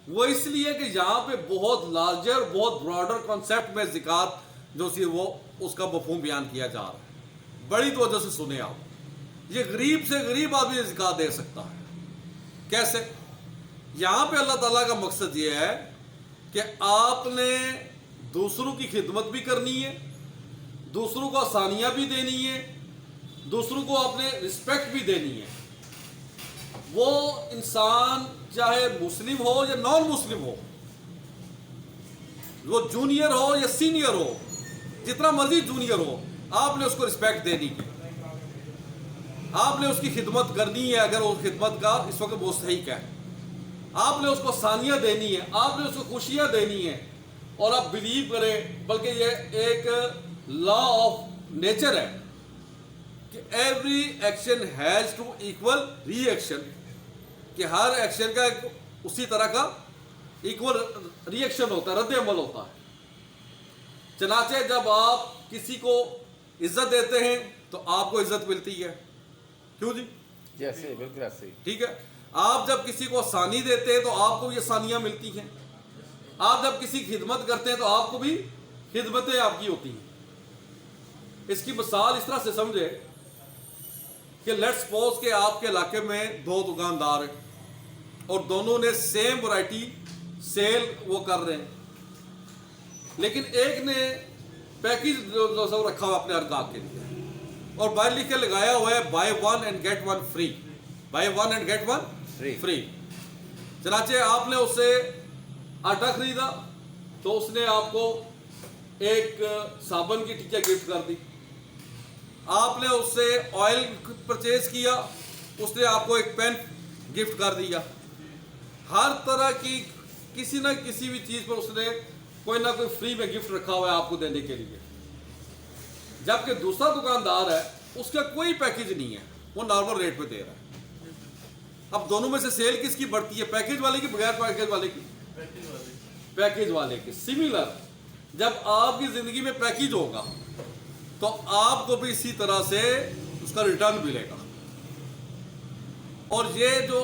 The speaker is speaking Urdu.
وہ اس لیے کہ یہاں پہ بہت لارجر بہت براڈر کانسیپٹ میں زکوٰۃ جو سی وہ اس کا مفہوم بیان کیا جا رہا ہے. بڑی توجہ سے سنیں آپ. یہ غریب سے غریب آدمی زکوٰۃ دے سکتا ہے. کیسے؟ یہاں پہ اللہ تعالیٰ کا مقصد یہ ہے کہ آپ نے دوسروں کی خدمت بھی کرنی ہے، دوسروں کو آسانیاں بھی دینی ہے، دوسروں کو اپنے رسپیکٹ بھی دینی ہے. وہ انسان چاہے مسلم ہو یا نان مسلم ہو، وہ جونیئر ہو یا سینئر ہو، جتنا مرضی جونیئر ہو، آپ نے اس کو رسپیکٹ دینی ہے، آپ نے اس کی خدمت کرنی ہے اگر وہ خدمت کا اس وقت مستحق ہے، آپ نے اس کو آسانیاں دینی ہے، آپ نے اس کو خوشیاں دینی ہے. اور آپ بلیو کریں، بلکہ یہ ایک لا آف نیچر ہے کہ every action has to equal reaction, کہ ہر ایکشن کا ایک اسی طرح کا ایکول ری ایکشن ہوتا ہے، رد عمل ہوتا ہے. چنانچہ جب آپ کسی کو عزت دیتے ہیں تو آپ کو عزت ملتی ہے. کیوں جی؟ جیسے بالکل ایسے ہی. ٹھیک ہے. آپ جب کسی کو آسانی دیتے ہیں تو آپ کو بھی آسانیاں ملتی ہیں. آپ جب کسی کی خدمت کرتے ہیں تو آپ کو بھی خدمتیں آپ کی ہوتی ہیں. اس کی مثال اس طرح سے سمجھے کہ لیٹس سپوز کہ آپ کے علاقے میں دو دکاندار ہیں اور دونوں نے سیم ورائٹی سیل وہ کر رہے ہیں، لیکن ایک نے پیکج رکھا ہوا اپنے ارگاہ کے لیے اور باہر لکھ کے لگایا ہوا ہے buy one and get one free, buy one and get one free. چنانچہ آپ نے اس سے آٹا خریدا تو اس نے آپ کو ایک صابن کی ٹکیا گفٹ کر دی. آپ نے اس سے آئل پرچیز کیا، اس نے آپ کو ایک پین گفٹ کر دیا. ہر طرح کی کسی نہ کسی بھی چیز پر اس نے کوئی نہ کوئی فری میں گفٹ رکھا ہوا ہے آپ کو دینے کے لیے. جبکہ دوسرا دکاندار ہے اس کا کوئی پیکج نہیں ہے، وہ نارمل ریٹ پہ دے رہا ہے. اب دونوں میں سے سیل کس کی بڑھتی ہے، پیکج والے کی بغیر پیکج والے کی؟ پیکج والے کی. سملر جب آپ کی زندگی میں پیکج ہوگا تو آپ کو بھی اسی طرح سے اس کا ریٹرن ملے گا. اور یہ جو